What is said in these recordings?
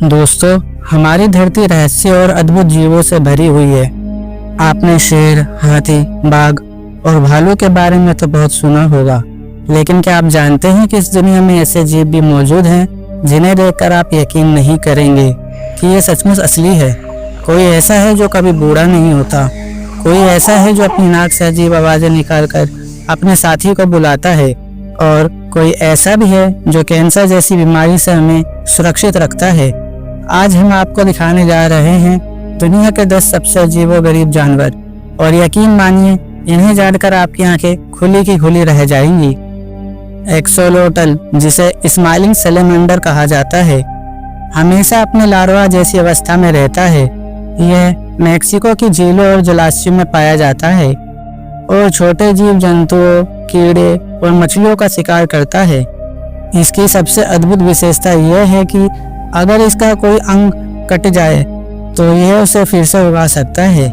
दोस्तों, हमारी धरती रहस्य और अद्भुत जीवों से भरी हुई है। आपने शेर, हाथी, बाघ और भालू के बारे में तो बहुत सुना होगा, लेकिन क्या आप जानते हैं कि इस दुनिया में ऐसे जीव भी मौजूद हैं जिन्हें देखकर आप यकीन नहीं करेंगे कि ये सचमुच असली है। कोई ऐसा है जो कभी बूढ़ा नहीं होता, कोई ऐसा है जो अपनी नाक से अजीब आवाजें निकालकर अपने साथी को बुलाता है, और कोई ऐसा भी है जो कैंसर जैसी बीमारी से हमें सुरक्षित रखता है। आज हम आपको दिखाने जा रहे हैं दुनिया के 10 सबसे अजीबोगरीब जानवर, और यकीन मानिए इन्हें जानकर आपकी आंखें खुली की खुली रह जाएंगी। एक्सोलोटल, जिसे स्माइलिंग सैलेमेंडर कहा जाता है, हमेशा अपने लार्वा जैसी अवस्था में रहता है। यह मेक्सिको की झीलों और जलाशयों में पाया जाता है और छोटे जीव जंतुओं, कीड़े और मछलियों का शिकार करता है। इसकी सबसे अद्भुत विशेषता यह है कि अगर इसका कोई अंग कट जाए तो यह उसे फिर से उगा सकता है।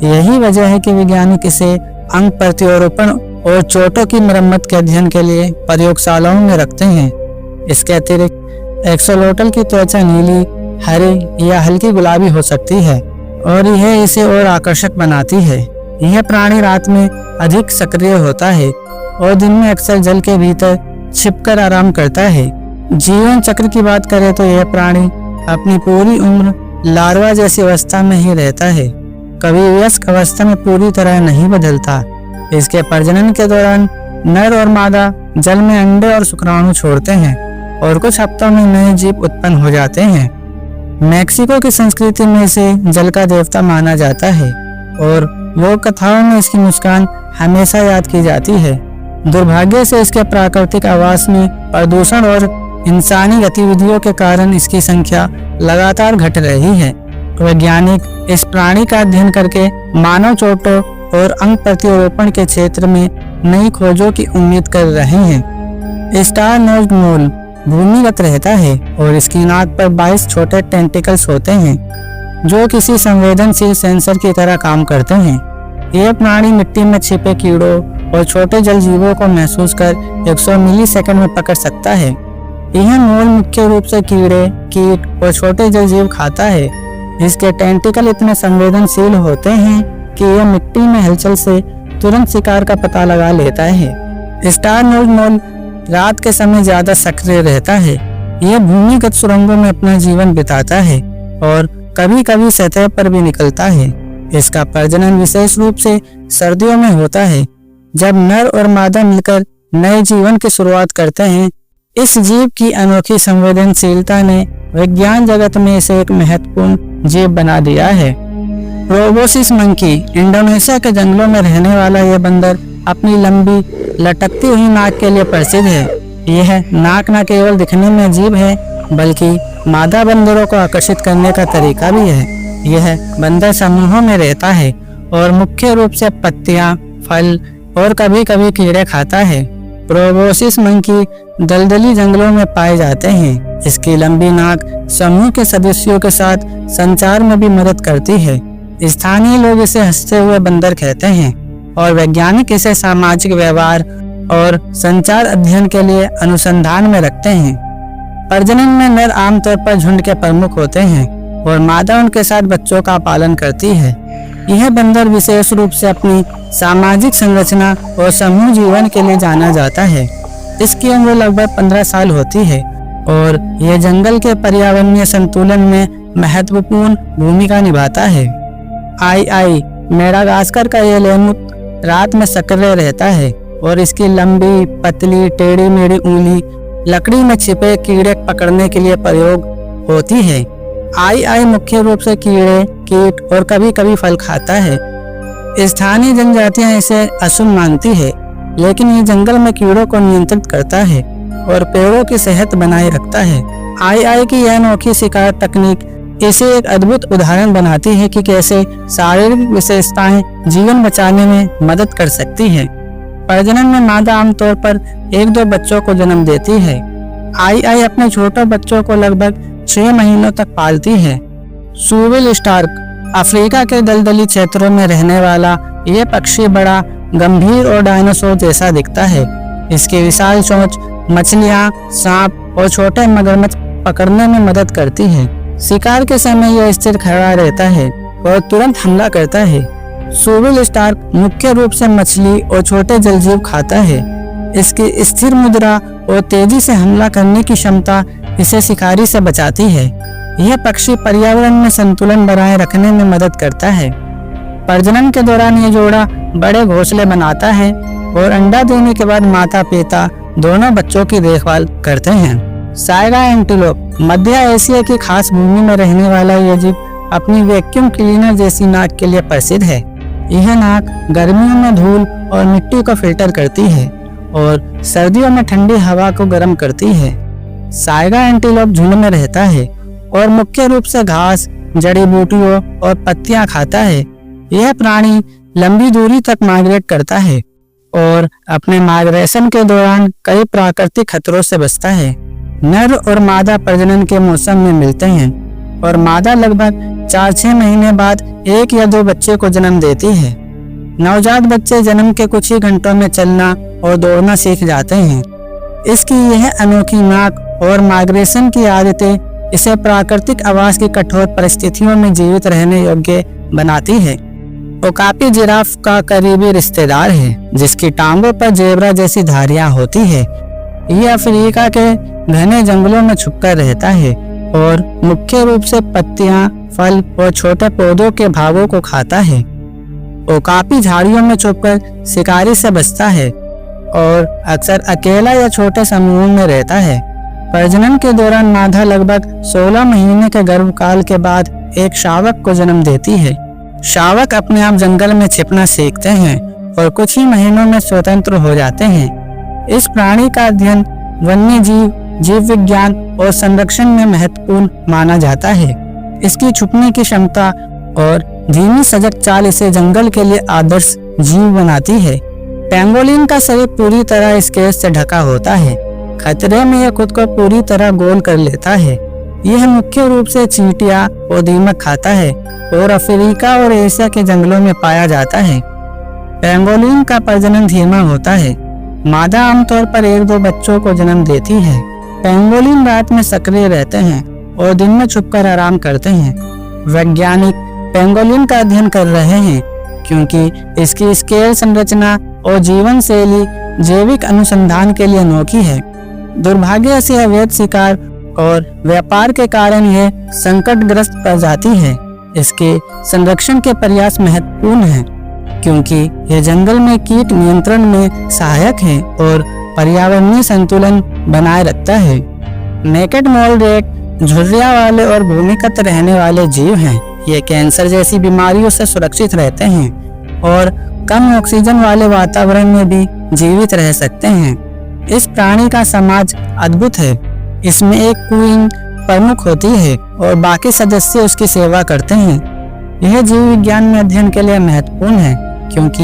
यही वजह है कि वैज्ञानिक इसे अंग प्रत्यारोपण और चोटों की मरम्मत के अध्ययन के लिए प्रयोगशालाओं में रखते हैं। इसके अतिरिक्त एक्सोलोटल की त्वचा नीली, हरी या हल्की गुलाबी हो सकती है और यह इसे और आकर्षक बनाती है। यह प्राणी रात में अधिक सक्रिय होता है और दिन में अक्सर जल के भीतर छिपकर आराम करता है। जीवन चक्र की बात करें तो यह प्राणी अपनी पूरी उम्र लार्वा जैसी अवस्था में ही रहता है, कभी वयस्क अवस्था में पूरी तरह नहीं बदलता। इसके प्रजनन के दौरान नर और मादा जल में अंडे और शुक्राणु छोड़ते हैं और कुछ हफ्तों में नए जीव उत्पन्न हो जाते हैं। मेक्सिको की संस्कृति में इसे जल का देवता माना जाता है और लोक कथाओं में इसकी मुस्कान हमेशा याद की जाती है। दुर्भाग्य से इसके प्राकृतिक आवास में प्रदूषण और इंसानी गतिविधियों के कारण इसकी संख्या लगातार घट रही है। वैज्ञानिक इस प्राणी का अध्ययन करके मानव चोटों और अंग प्रत्यारोपण के क्षेत्र में नई खोजों की उम्मीद कर रहे हैं। स्टार नोज्ड मोल भूमिगत रहता है और इसकी नाक पर 22 छोटे टेंटिकल्स होते हैं जो किसी संवेदनशील सेंसर की तरह काम करते हैं। यह प्राणी मिट्टी में छिपे कीड़ों और छोटे जल जीवों को महसूस कर 100 मिलीसेकंड में पकड़ सकता है। यह मोल मुख्य रूप से कीड़े, कीट और छोटे जल जीव खाता है। इसके टेंटिकल इतने संवेदनशील होते हैं कि यह मिट्टी में हलचल से तुरंत शिकार का पता लगा लेता है। स्टार नोज्ड मोल रात के समय ज्यादा सक्रिय रहता है। यह भूमिगत सुरंगों में अपना जीवन बिताता है और कभी कभी सतह पर भी निकलता है। इसका प्रजनन विशेष रूप से सर्दियों में होता है, जब नर और मादा मिलकर नए जीवन की शुरुआत करते हैं। इस जीव की अनोखी संवेदनशीलता ने विज्ञान जगत में इसे एक महत्वपूर्ण जीव बना दिया है। प्रोबोसिस मंकी, इंडोनेशिया के जंगलों में रहने वाला यह बंदर अपनी लंबी लटकती हुई नाक के लिए प्रसिद्ध है। यह नाक न केवल दिखने में अजीब है, बल्कि मादा बंदरों को आकर्षित करने का तरीका भी है। यह बंदर समूहों में रहता है और मुख्य रूप से पत्तियां, फल और कभी कभी कीड़े खाता है। प्रोबोसिस मंकी दलदली जंगलों में पाए जाते हैं। इसकी लंबी नाक समूह के सदस्यों के साथ संचार में भी मदद करती है। स्थानीय लोग इसे हंसते हुए बंदर कहते हैं और वैज्ञानिक इसे सामाजिक व्यवहार और संचार अध्ययन के लिए अनुसंधान में रखते हैं। प्रजनन में नर आमतौर पर झुंड के प्रमुख होते हैं और मादा उनके साथ बच्चों का पालन करती है। यह बंदर विशेष रूप से अपनी सामाजिक संरचना और समूह जीवन के लिए जाना जाता है। इसकी उम्र लगभग 15 साल होती है और यह जंगल के पर्यावरणीय संतुलन में महत्वपूर्ण भूमिका निभाता है। आई मेडागास्कर का यह लेमुर रात में सक्रिय रहता है और इसकी लंबी, पतली, टेढ़ी मेढ़ी उंगली लकड़ी में छिपे कीड़े पकड़ने के लिए प्रयोग होती है। आई मुख्य रूप से कीड़े, कीट और कभी कभी फल खाता है। स्थानीय जनजातियां इसे अशुभ मानती है, लेकिन ये जंगल में कीड़ों को नियंत्रित करता है और पेड़ों की सेहत बनाए रखता है। आई की यह अनोखी शिकार तकनीक इसे एक अद्भुत उदाहरण बनाती है कि कैसे शारीरिक विशेषताएं जीवन बचाने में मदद कर सकती है। प्रजनन में मादा आमतौर पर 1-2 बच्चों को जन्म देती है। आई अपने छोटे बच्चों को लगभग 6 महीनों तक पालती है। सूविल स्टार्क, अफ्रीका के दलदली क्षेत्रों में रहने वाला यह पक्षी बड़ा, गंभीर और डायनासोर जैसा दिखता है। इसकी विशाल चोंच मछलियां, सांप और छोटे मगरमच्छ पकड़ने में मदद करती है। शिकार के समय यह स्थिर खड़ा रहता है और तुरंत हमला करता है। सोविल स्टार्क मुख्य रूप से मछली और छोटे जलजीव खाता है। इसकी स्थिर मुद्रा और तेजी से हमला करने की क्षमता इसे शिकारी से बचाती है। यह पक्षी पर्यावरण में संतुलन बनाए रखने में मदद करता है। प्रजनन के दौरान ये जोड़ा बड़े घोंसले बनाता है और अंडा देने के बाद माता पिता दोनों बच्चों की देखभाल करते हैं। साइगा एंटीलोप मध्य एशिया की खास भूमि में रहने वाला यह जीव अपनी वैक्यूम क्लीनर जैसी नाक के लिए प्रसिद्ध है। यह नाक गर्मियों में धूल और मिट्टी को फिल्टर करती है और सर्दियों में ठंडी हवा को गर्म करती है। साइगा एंटीलोप झुंड में रहता है और मुख्य रूप से घास, जड़ी बूटियों और पत्तियां खाता है। यह प्राणी लंबी दूरी तक माइग्रेट करता है और अपने माइग्रेशन के दौरान कई प्राकृतिक खतरों से बचता है। नर और मादा प्रजनन के मौसम में मिलते हैं और मादा लगभग 4-6 महीने बाद 1 या 2 बच्चे को जन्म देती है। नवजात बच्चे जन्म के कुछ ही घंटों में चलना और दौड़ना सीख जाते हैं। इसकी यह अनोखी नाक और माइग्रेशन की आदतें इसे प्राकृतिक आवास की कठोर परिस्थितियों में जीवित रहने योग्य बनाती है। ओकापी जिराफ का करीबी रिश्तेदार है, जिसकी टांगों पर जेब्रा जैसी धारियां होती है। यह अफ्रीका के घने जंगलों में छुपकर रहता है और मुख्य रूप से पत्तियां, फल और छोटे पौधों के भागों को खाता है। ओकापी झाड़ियों में छुपकर शिकारी से बचता है और अक्सर अकेला या छोटे समूहों में रहता है। प्रजनन के दौरान मादा लगभग 16 महीने के गर्भकाल के बाद एक शावक को जन्म देती है। शावक अपने आप जंगल में छिपना सीखते हैं और कुछ ही महीनों में स्वतंत्र हो जाते हैं। इस प्राणी का अध्ययन वन्य जीव, जीव विज्ञान और संरक्षण में महत्वपूर्ण माना जाता है। इसकी छुपने की क्षमता और धीमी सजग चाल इसे जंगल के लिए आदर्श जीव बनाती है। पेंगोलिन का शरीर पूरी तरह स्केच से ढका होता है। खतरे में यह खुद को पूरी तरह गोल कर लेता है। यह मुख्य रूप से चींटियां और दीमक खाता है और अफ्रीका और एशिया के जंगलों में पाया जाता है। पेंगोलिन का प्रजनन धीमा होता है। मादा आमतौर पर 1-2 बच्चों को जन्म देती है। पेंगोलिन रात में सक्रिय रहते हैं और दिन में छुपकर आराम करते हैं। वैज्ञानिक पेंगोलिन का अध्ययन कर रहे हैं क्योंकि इसकी स्केल संरचना और जीवन शैली जैविक अनुसंधान के लिए अनोखी है। दुर्भाग्य से अवैध शिकार और व्यापार के कारण यह संकटग्रस्त प्रजाति है। इसके संरक्षण के प्रयास महत्वपूर्ण हैं क्योंकि यह जंगल में कीट नियंत्रण में सहायक है और पर्यावरणीय संतुलन बनाए रखता है। नेकेड मोल रेट झुर्रिया वाले और भूमिगत रहने वाले जीव हैं। ये कैंसर जैसी बीमारियों से सुरक्षित रहते हैं और कम ऑक्सीजन वाले वातावरण में भी जीवित रह सकते हैं। इस प्राणी का समाज अद्भुत है। इसमें एक क्वीन प्रमुख होती है और बाकी सदस्य उसकी सेवा करते हैं। यह जीव विज्ञान में अध्ययन के लिए महत्वपूर्ण है क्योंकि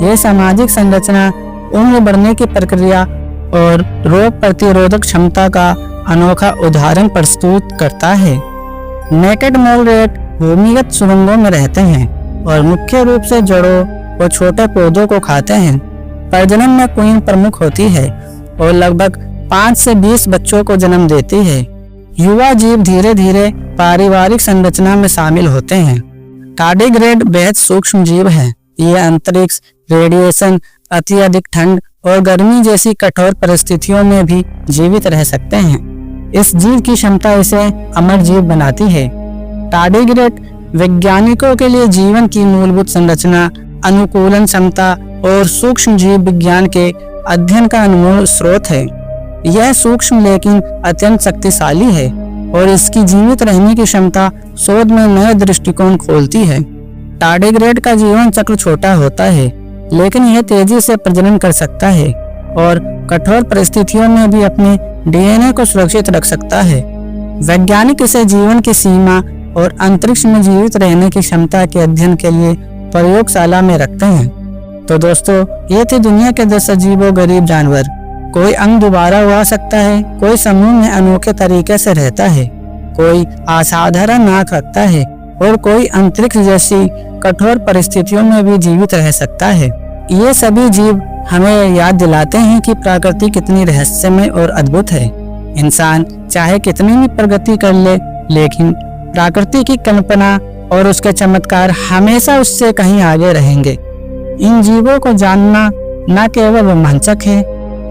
यह सामाजिक संरचना, उम्र बढ़ने की प्रक्रिया और रोग प्रतिरोधक क्षमता का अनोखा उदाहरण प्रस्तुत करता है। नेकेड मोल रेट भूमिगत सुरंगों में रहते हैं और मुख्य रूप से जड़ों और छोटे पौधों को खाते हैं। प्रजनन में क्वीन प्रमुख होती है और लगभग 5 से 20 बच्चों को जन्म देती है। युवा जीव धीरे धीरे पारिवारिक संरचना में शामिल होते हैं। टार्डिग्रेड बेहद सूक्ष्म जीव है। ये अंतरिक्ष, रेडिएशन, अत्यधिक ठंड और गर्मी जैसी कठोर परिस्थितियों में भी जीवित रह सकते हैं। इस जीव की क्षमता इसे अमर जीव बनाती है। टार्डिग्रेड वैज्ञानिकों के लिए जीवन की मूलभूत संरचना, अनुकूलन क्षमता और सूक्ष्म जीव विज्ञान के अध्ययन का अनमोल स्रोत है। यह सूक्ष्म लेकिन अत्यंत शक्तिशाली है और इसकी जीवित रहने की क्षमता शोध में नए दृष्टिकोण खोलती है। टार्डिग्रेड का जीवन चक्र छोटा होता है लेकिन यह तेजी से प्रजनन कर सकता है और कठोर परिस्थितियों में भी अपने डीएनए को सुरक्षित रख सकता है। वैज्ञानिक इसे जीवन की सीमा और अंतरिक्ष में जीवित रहने की क्षमता के अध्ययन के लिए प्रयोगशाला में रखते हैं। तो दोस्तों, ये थे दुनिया के 10 अजीब और गरीब जानवर। कोई अंग दोबारा उगा सकता है, कोई समूह में अनोखे तरीके से रहता है, कोई असाधारण नाक रखता है और कोई अंतरिक्ष जैसी कठोर परिस्थितियों में भी जीवित रह सकता है। ये सभी जीव हमें याद दिलाते हैं कि प्रकृति कितनी रहस्यमय और अद्भुत है। इंसान चाहे कितनी भी प्रगति कर ले, लेकिन प्रकृति की कल्पना और उसके चमत्कार हमेशा उससे कहीं आगे रहेंगे। इन जीवों को जानना न केवल रोमांचक है,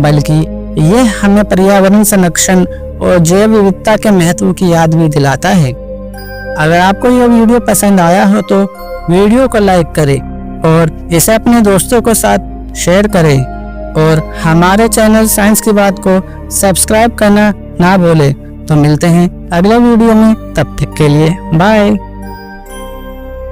बल्कि यह हमें पर्यावरण संरक्षण और जैव विविधता के महत्व की याद भी दिलाता है। अगर आपको यह वीडियो पसंद आया हो तो वीडियो को लाइक करें और इसे अपने दोस्तों के साथ शेयर करें और हमारे चैनल साइंस की बात को सब्सक्राइब करना ना भूलें। तो मिलते हैं अगले वीडियो में, तब तक के लिए बाय।